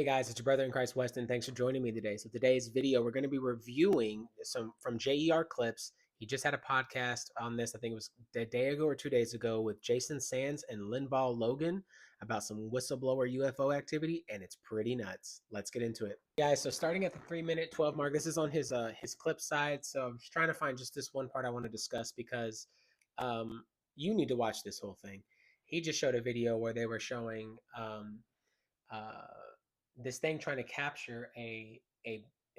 Hey guys, it's your brother in Christ, Weston. Thanks for joining me today. So today's video, we're going to be reviewing some from JER clips. He just had a podcast on this, I think it was a day ago or 2 days ago, with Jason Sands and Lenval Logan about some whistleblower UFO activity, and it's pretty nuts. Let's get into it. Guys, so starting at the 3-minute 12 mark, this is on his clip side. So I'm just trying to find just this one part I want to discuss because you need to watch this whole thing. He just showed a video where they were showing uh, this thing trying to capture a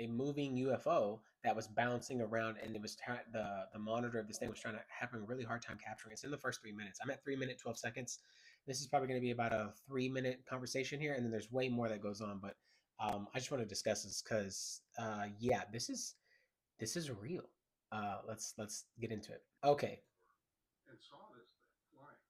moving UFO that was bouncing around, and it was the monitor of this thing was having a really hard time capturing. It's in the first 3 minutes. I'm at 3 minute 12 seconds. This is probably going to be about a 3 minute conversation here, and then there's way more that goes on. But I just want to discuss this because yeah, this is real. Let's get into it. Okay. And saw this thing flying.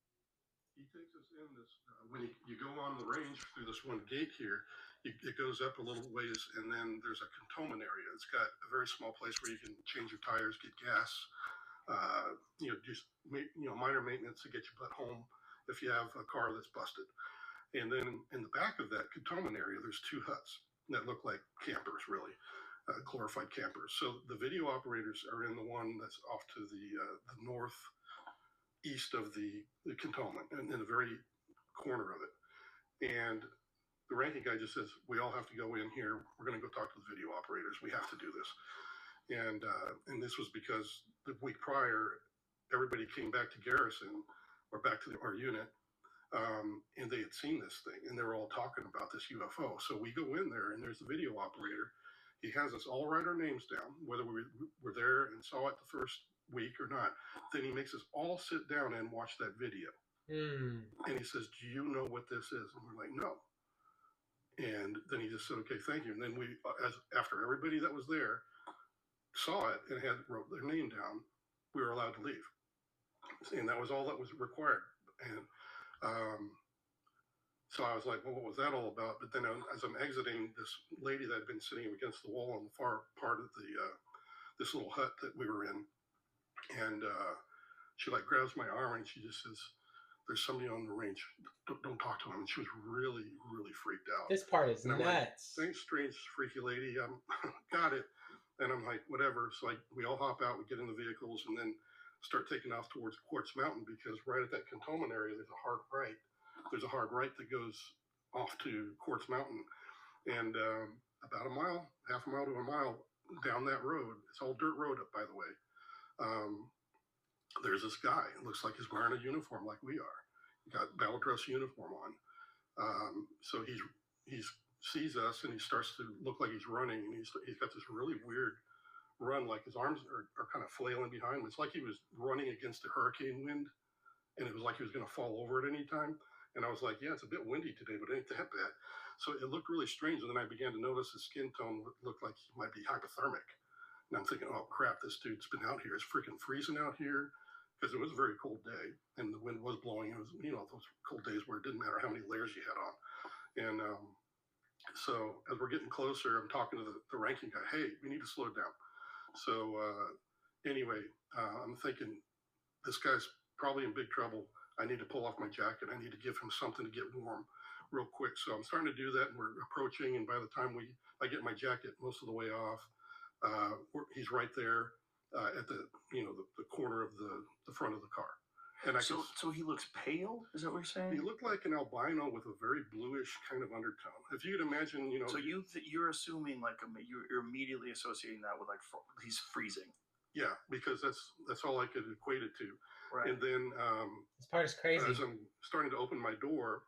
He takes us in this, when you go on the range through this one gate here, it goes up a little ways, and then there's a cantonment area. It's got a very small place where you can change your tires, get gas, just minor maintenance to get your butt home if you have a car that's busted. And then in the back of that cantonment area, there's two huts that look like campers, really, glorified campers. So the video operators are in the one that's off to the north east of the cantonment, and in the very corner of it. And the ranking guy just says, we all have to go in here. We're going to go talk to the video operators. We have to do this. And this was because the week prior, everybody came back to garrison or back to our unit, and they had seen this thing, and they were all talking about this UFO. So we go in there, and there's the video operator. He has us all write our names down, whether we were there and saw it the first week or not. Then he makes us all sit down and watch that video. And he says, do you know what this is? And we're like, no. And then he just said, okay, thank you. And then we, after everybody that was there saw it and had wrote their name down, we were allowed to leave. And that was all that was required. And so I was like, well, what was that all about? But then as I'm exiting, this lady that had been sitting against the wall on the far part of this little hut that we were in, and she like grabs my arm and she just says, there's somebody on the range. Don't talk to him. And she was really, really freaked out. This part is nuts. Like, thanks, strange, freaky lady. Got it. And I'm like, whatever. So we all hop out, we get in the vehicles, and then start taking off towards Quartz Mountain, because right at that cantonment area, there's a hard right. There's a hard right that goes off to Quartz Mountain. And about a mile, half a mile to a mile down that road, it's all dirt road up, by the way. There's this guy. It looks like he's wearing a uniform like we are. He got battle dress uniform on. So he sees us, and he starts to look like he's running, and he's got this really weird run, like his arms are kind of flailing behind him. It's like he was running against a hurricane wind, and it was like he was going to fall over at any time. And I was like, yeah, it's a bit windy today, but it ain't that bad. So it looked really strange. And then I began to notice his skin tone looked like he might be hypothermic. And I'm thinking, oh crap, this dude's been out here. It's freaking freezing out here, because it was a very cold day and the wind was blowing. It was, those cold days where it didn't matter how many layers you had on. And so as we're getting closer, I'm talking to the ranking guy, hey, we need to slow down. So anyway, I'm thinking, this guy's probably in big trouble. I need to pull off my jacket. I need to give him something to get warm real quick. So I'm starting to do that, and we're approaching. And by the time I get my jacket most of the way off, he's right there at the corner of the front of the car. And so he looks pale? Is that what you're saying? He looked like an albino with a very bluish kind of undertone. If you could imagine, So you're assuming you're immediately associating that with he's freezing. Yeah, because that's all I could equate it to. Right. And then this part is crazy. As I'm starting to open my door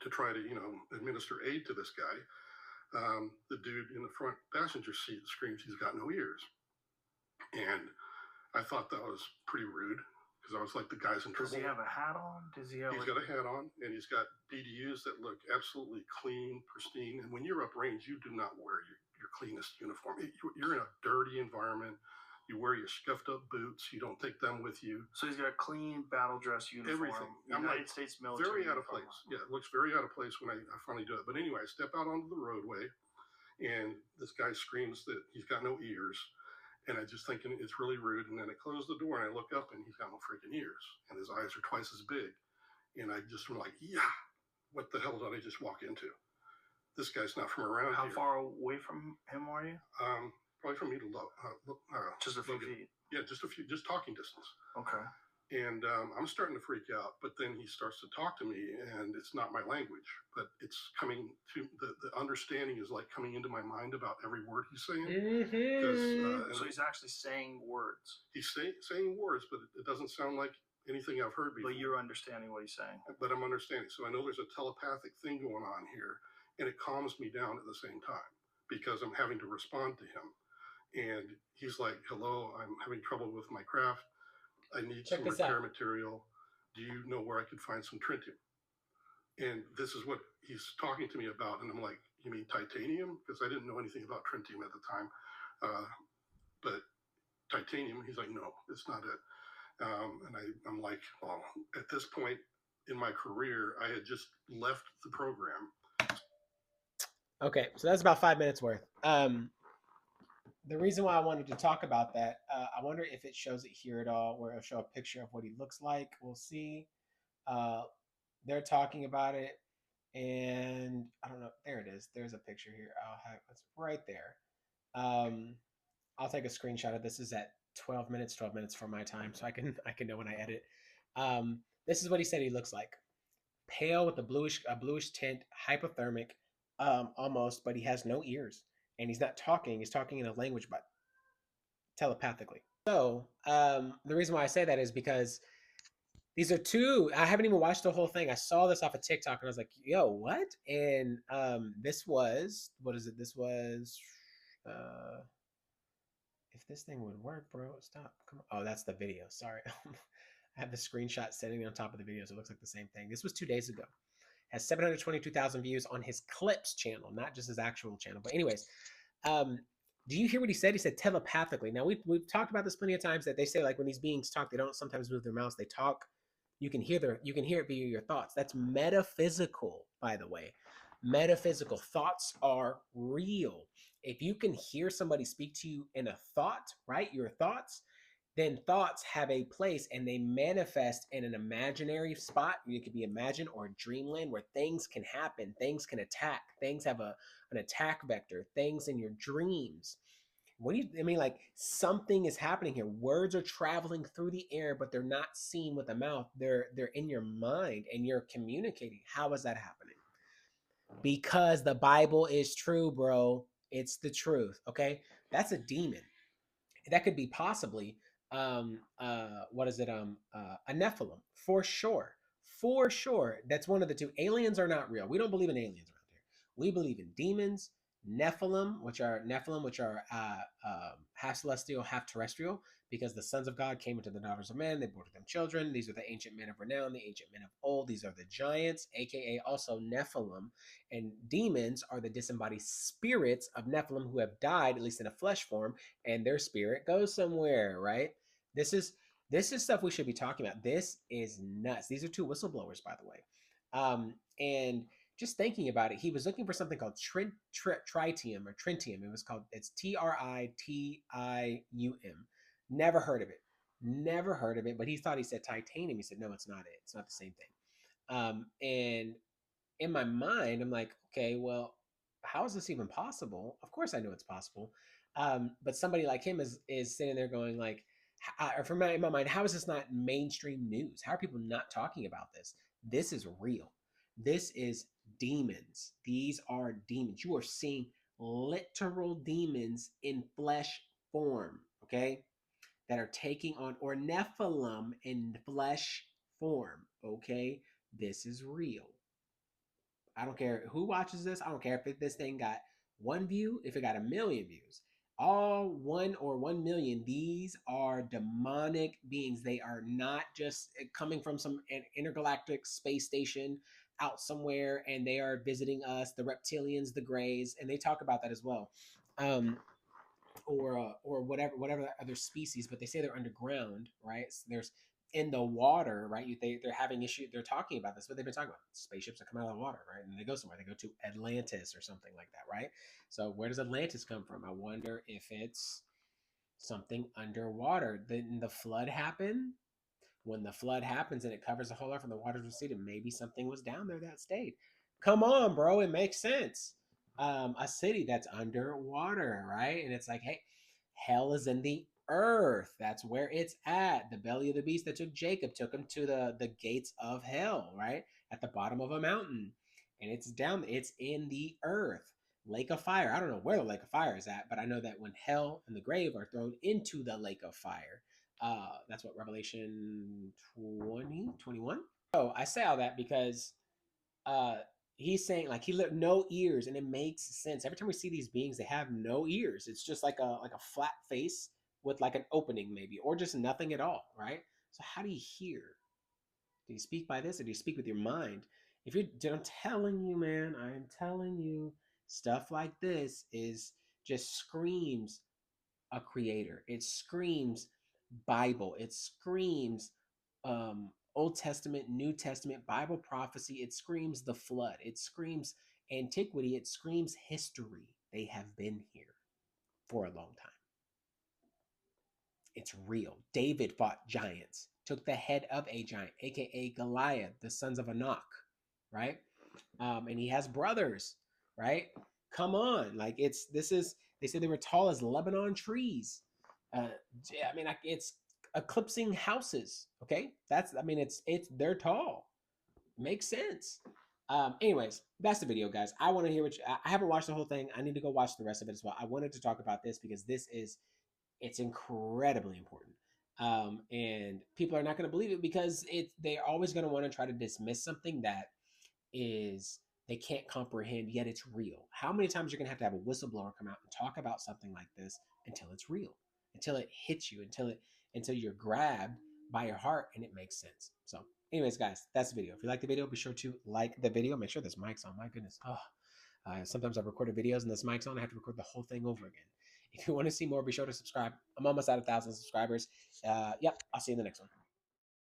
to try to administer aid to this guy, the dude in the front passenger seat screams he's got no ears. And I thought that was pretty rude, because I was like, the guy's in trouble. Does he have a hat on? He's got a hat on, and he's got BDUs that look absolutely clean, pristine. And when you're uprange, you do not wear your cleanest uniform. You're in a dirty environment. You wear your scuffed up boots. You don't take them with you. So he's got a clean battle dress uniform. Everything. United States military. Very out of place. Yeah, it looks very out of place when I finally do it. But anyway, I step out onto the roadway, and this guy screams that he's got no ears. And I just thinking it's really rude. And then I close the door, and I look up, and he's got no freaking ears. And his eyes are twice as big. And I just am like, yeah, what the hell did I just walk into? this guy's not from around How here. far away from him are you? Probably from me to Just a few Logan. feet. Yeah, just talking distance. Okay. And I'm starting to freak out, but then he starts to talk to me, and it's not my language, but it's coming to the understanding is like coming into my mind about every word he's saying. So he's actually saying words. He's saying words, but it doesn't sound like anything I've heard before. But you're understanding what he's saying. But I'm understanding. So I know there's a telepathic thing going on here, and it calms me down at the same time because I'm having to respond to him. And he's like, hello, I'm having trouble with my craft. I need some repair material. Do you know where I could find some tritium? And this is what he's talking to me about. And I'm like, you mean titanium? Because I didn't know anything about tritium at the time. But titanium, he's like, no, it's not it. And I'm like, well, at this point in my career, I had just left the program. Okay, so that's about 5 minutes worth. The reason why I wanted to talk about that, I wonder if it shows it here at all, where it'll show a picture of what he looks like. We'll see. They're talking about it, and I don't know. There it is. There's a picture here. It's right there. I'll take a screenshot of this. Is at 12 minutes for my time, so I can know when I edit. This is what he said he looks like. Pale with a bluish tint, hypothermic, almost, but he has no ears. And he's not talking. He's talking in a language, but telepathically. So the reason why I say that is because these are two. I haven't even watched the whole thing. I saw this off of TikTok, and I was like, "Yo, what?" And this was what is it? This was if this thing would work, bro. Stop. Come on. Oh, that's the video. Sorry, I have the screenshot sitting on top of the video, so it looks like the same thing. This was 2 days ago. Has 722,000 views on his clips channel, not just his actual channel. But anyways, do you hear what he said? He said telepathically. Now we've talked about this plenty of times that they say like when these beings talk, they don't sometimes move their mouths. They talk. You can hear it via your thoughts. That's metaphysical, by the way. Metaphysical thoughts are real. If you can hear somebody speak to you in a thought, right? Your thoughts, then thoughts have a place and they manifest in an imaginary spot. It could be imagined or dreamland where things can happen, things can attack, things have an attack vector, things in your dreams. What do you, I mean, like something is happening here. Words are traveling through the air, but they're not seen with the mouth. They're in your mind and you're communicating. How is that happening? Because the Bible is true, bro. It's the truth. Okay. That's a demon. That could be possibly what is it? A Nephilim for sure. For sure. That's one of the two. Aliens are not real. We don't believe in aliens around here. We believe in demons, Nephilim, which are half celestial, half terrestrial, because the sons of God came into the daughters of men. They bore to them children. These are the ancient men of renown, the ancient men of old. These are the giants, aka also Nephilim. And demons are the disembodied spirits of Nephilim who have died, at least in a flesh form, and their spirit goes somewhere, right? This is stuff we should be talking about. This is nuts. These are two whistleblowers, by the way. And just thinking about it, he was looking for something called tritium or tritium. It's TRITIUM. Never heard of it. Never heard of it. But he thought he said titanium. He said, no, it's not it. It's not the same thing. And in my mind, I'm like, okay, well, how is this even possible? Of course I know it's possible. But somebody like him is sitting there going like, in my mind, how is this not mainstream news? How are people not talking about this? This is real. This is demons. These are demons. You are seeing literal demons in flesh form, okay? That are taking on, or Nephilim in flesh form, okay? This is real. I don't care who watches this. I don't care if this thing got 1 view, if it got 1,000,000 views. All 1 or 1,000,000, these are demonic beings. They are not just coming from some intergalactic space station out somewhere and they are visiting us, the reptilians, the grays, and they talk about that as well. Or whatever other species, but they say they're underground, right? So there's in the water, right? They're having issue. They're talking about this, but they've been talking about spaceships that come out of the water, right? And they go somewhere. They go to Atlantis or something like that, right? So where does Atlantis come from? I wonder if it's something underwater. Then the flood happened. When the flood happens and it covers the whole earth and the waters receded, maybe something was down there that stayed. Come on, bro. It makes sense. a city that's underwater, right? And it's like, hey, hell is in the earth. That's where it's at. The belly of the beast that took Jacob took him to the gates of hell, right? At the bottom of a mountain. And it's down, it's in the earth. Lake of fire. I don't know where the lake of fire is at, but I know that when hell and the grave are thrown into the lake of fire, that's what Revelation 20, 21. So I say all that because uh he's saying like he no ears, and it makes sense. Every time we see these beings, they have no ears. It's just like a flat face with like an opening maybe, or just nothing at all, right? So how do you hear? Do you speak by this, or do you speak with your mind? If you're, I'm telling you, man, I'm telling you, stuff like this is just screams a creator. It screams Bible. It screams Old Testament, New Testament, Bible prophecy. It screams the flood. It screams antiquity. It screams history. They have been here for a long time. It's real. David fought giants, took the head of a giant, aka Goliath, the sons of Anak, right? And he has brothers, right? Come on, like this is. They said they were tall as Lebanon trees. I mean, it's eclipsing houses. Okay, it's they're tall. Makes sense. Anyways, that's the video, guys. I want to hear what I haven't watched the whole thing. I need to go watch the rest of it as well. I wanted to talk about this because it's incredibly important. And people are not going to believe it because they're always going to want to try to dismiss something that is they can't comprehend, yet it's real. How many times you're going to have a whistleblower come out and talk about something like this until it's real, until it hits you, until you're grabbed by your heart and it makes sense. So anyways, guys, that's the video. If you like the video, be sure to like the video. Make sure this mic's on. My goodness. Sometimes I've recorded videos and this mic's on. I have to record the whole thing over again. If you want to see more, be sure to subscribe. I'm almost at 1,000 subscribers. Yep, I'll see you in the next one.